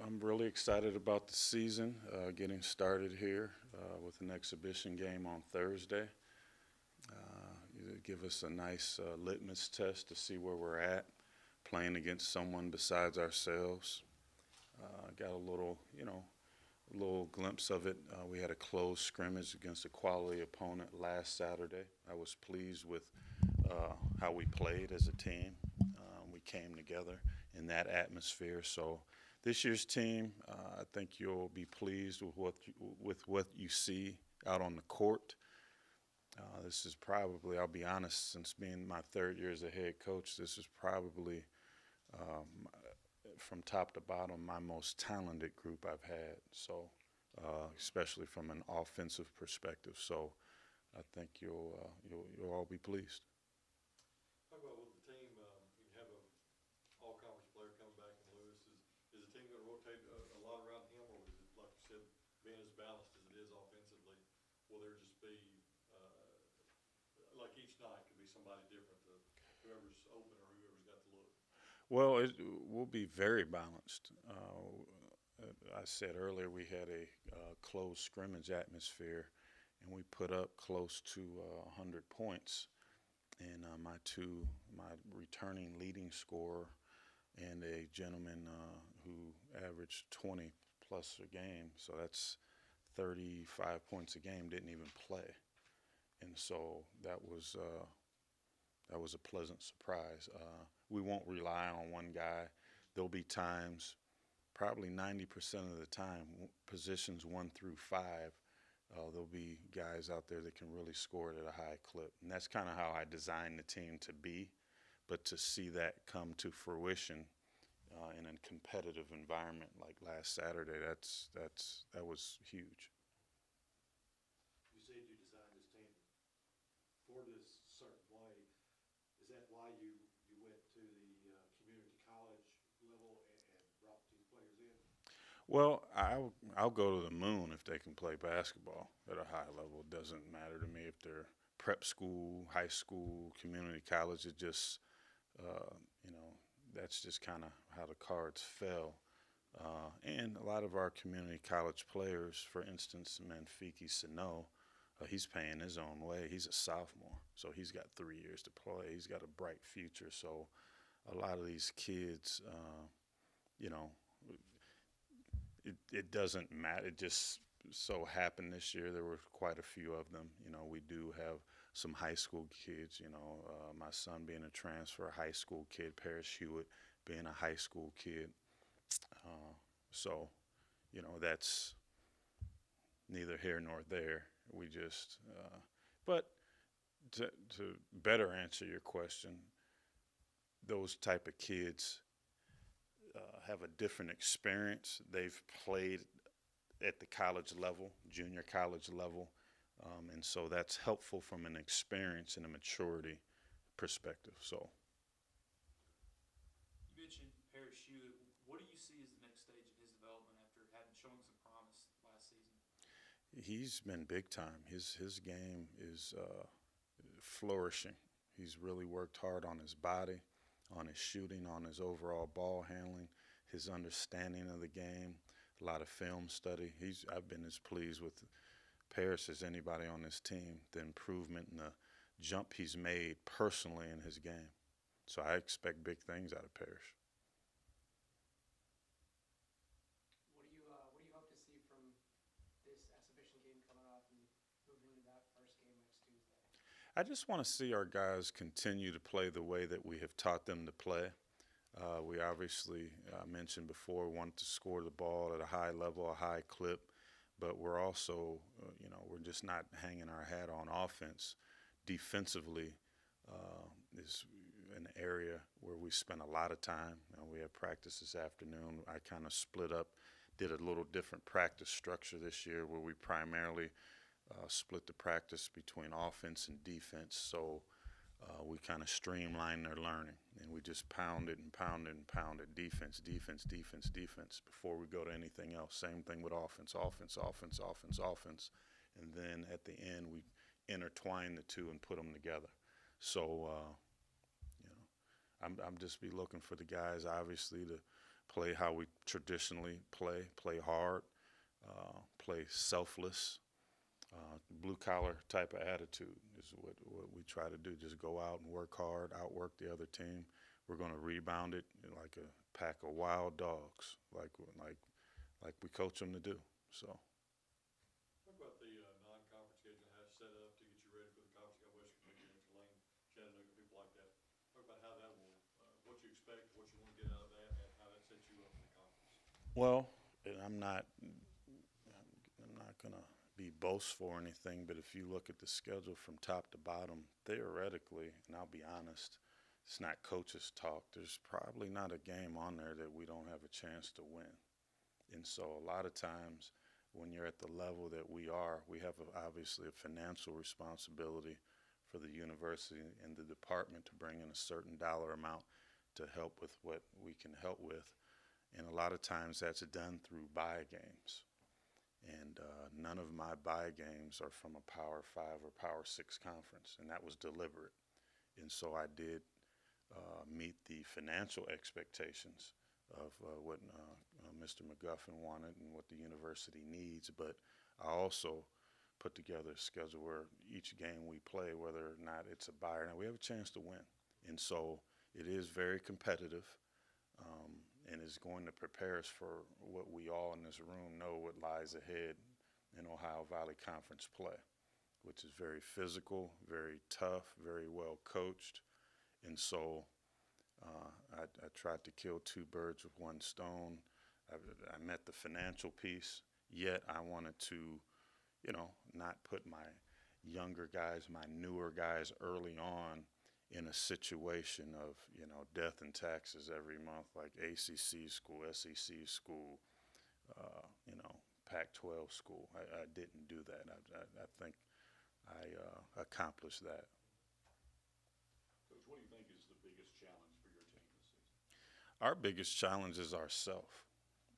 I'm really excited about the season getting started here with an exhibition game on Thursday. It'll give us a nice litmus test to see where we're at playing against someone besides ourselves. Got a little, a little glimpse of it. We had a close scrimmage against a quality opponent last Saturday. I was pleased with how we played as a team. We came together in that atmosphere. So this year's team, I think you'll be pleased with what you see out on the court. This is probably, I'll be honest, since being my third year as a head coach, this is probably um, from top to bottom my most talented group I've had. So, especially from an offensive perspective. So, I think you'll all be pleased. Talk about with the team, you have a all-conference player coming back in Lewis. Is the team going to rotate a lot around him, or is it, like you said, being as balanced as it is offensively, will there just be, like each night could be somebody different to whoever's open or whoever's got the look? Well, it will be very balanced. I said earlier we had a closed scrimmage atmosphere, and we put up close to 100 points. And my returning leading scorer, and a gentleman who averaged 20 plus a game, so that's 35 points a game, didn't even play. And so that was a pleasant surprise. We won't rely on one guy. There'll be times, probably 90% of the time, positions 1 through 5, there'll be guys out there that can really score it at a high clip. And that's kind of how I designed the team to be. But to see that come to fruition in a competitive environment like last Saturday, that was huge. You said you designed this team for this certain way. Is that why you went to the community college level and brought these players in? Well, I'll go to the moon if they can play basketball at a high level. It doesn't matter to me if they're prep school, high school, community college. It just, uh, you know, that's just kind of how the cards fell. And a lot of our community college players, for instance, Manfiki Sano, he's paying his own way. He's a sophomore, so he's got 3 years to play. He's got a bright future. So a lot of these kids, you know, it doesn't matter. It just so happened this year there were quite a few of them. You know, we do have some high school kids. You know, my son being a transfer high school kid, Paris Hewitt being a high school kid. So, you know, that's neither here nor there. We just, but to better answer your question, those type of kids have a different experience. They've played at the college level, junior college level, and so that's helpful from an experience and a maturity perspective. So, You mentioned Paris Hewitt. What do you see as the next stage in his development after having showing some promise last season? he's been big time. His game is flourishing. He's really worked hard on his body, on his shooting, on his overall ball handling, his understanding of the game, a lot of film study. I've been as pleased with Paris as anybody on this team, the improvement and the jump he's made personally in his game. So I expect big things out of Paris. What do you hope to see from this exhibition game coming up and moving into that first game next Tuesday? I just want to see our guys continue to play the way that we have taught them to play. We obviously, I mentioned before, want to score the ball at a high level, a high clip, but we're also, we're just not hanging our hat on offense. Defensively is an area where we spend a lot of time. We had practice this afternoon. I kind of split up, did a little different practice structure this year where we primarily split the practice between offense and defense. So we kind of streamlined their learning, and we just pounded and pounded and pounded defense, defense, defense, defense before we go to anything else. Same thing with offense, offense, offense, offense, offense. And then at the end, we intertwine the two and put them together. So, I'm just be looking for the guys, obviously, to play how we traditionally play hard, play selfless, blue-collar type of attitude is what we try to do. Just go out and work hard, outwork the other team. We're going to rebound it like a pack of wild dogs, like we coach them to do. So. Talk about the non-conference schedule, how it's set up to get you ready for the conference. You got West Virginia, Tulane, Chattanooga, people like that. Talk about how that will, what you expect, what you want to get out of that, and how that sets you up for the conference. Well, and I'm not going to be boastful or anything, but if you look at the schedule from top to bottom, theoretically, and I'll be honest, it's not coaches talk. There's probably not a game on there that we don't have a chance to win. And so a lot of times when you're at the level that we are, we have obviously a financial responsibility for the university and the department to bring in a certain dollar amount to help with what we can help with. And a lot of times that's done through buy games. And none of my buy games are from a Power 5 or Power 6 conference, and that was deliberate. And so I did meet the financial expectations of what Mr. McGuffin wanted and what the university needs, but I also put together a schedule where each game we play, whether or not it's a buy or not, we have a chance to win. And so it is very competitive. And is going to prepare us for what we all in this room know what lies ahead in Ohio Valley Conference play, which is very physical, very tough, very well coached. And so I tried to kill two birds with one stone. I met the financial piece, yet I wanted to, not put my younger guys, my newer guys early on in a situation of, death and taxes every month, like ACC school, SEC school, Pac-12 school. I didn't do that. I think I accomplished that. Coach, what do you think is the biggest challenge for your team this season? Our biggest challenge is ourself.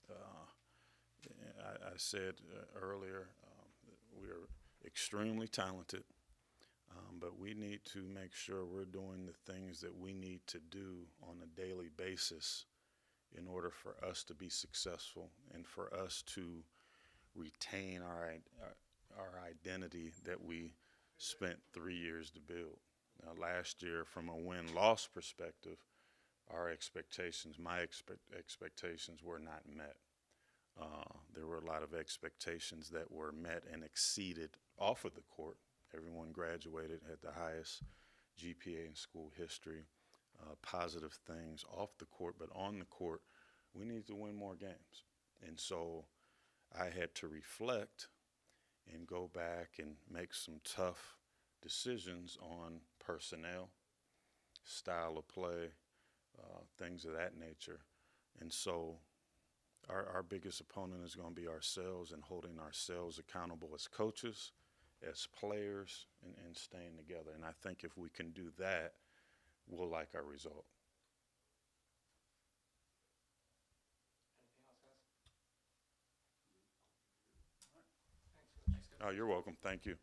I said earlier, we are extremely talented. But we need to make sure we're doing the things that we need to do on a daily basis in order for us to be successful and for us to retain our identity that we spent 3 years to build. Now, last year, from a win-loss perspective, our expectations, my expectations were not met. There were a lot of expectations that were met and exceeded off of the court. Everyone graduated, had the highest GPA in school history, positive things off the court, but on the court, we need to win more games. And so I had to reflect and go back and make some tough decisions on personnel, style of play, things of that nature. And so our biggest opponent is going to be ourselves and holding ourselves accountable as coaches, as players, and staying together. And I think if we can do that, we'll like our result. Anything else, guys? Thanks, Coach. Oh, you're welcome. Thank you.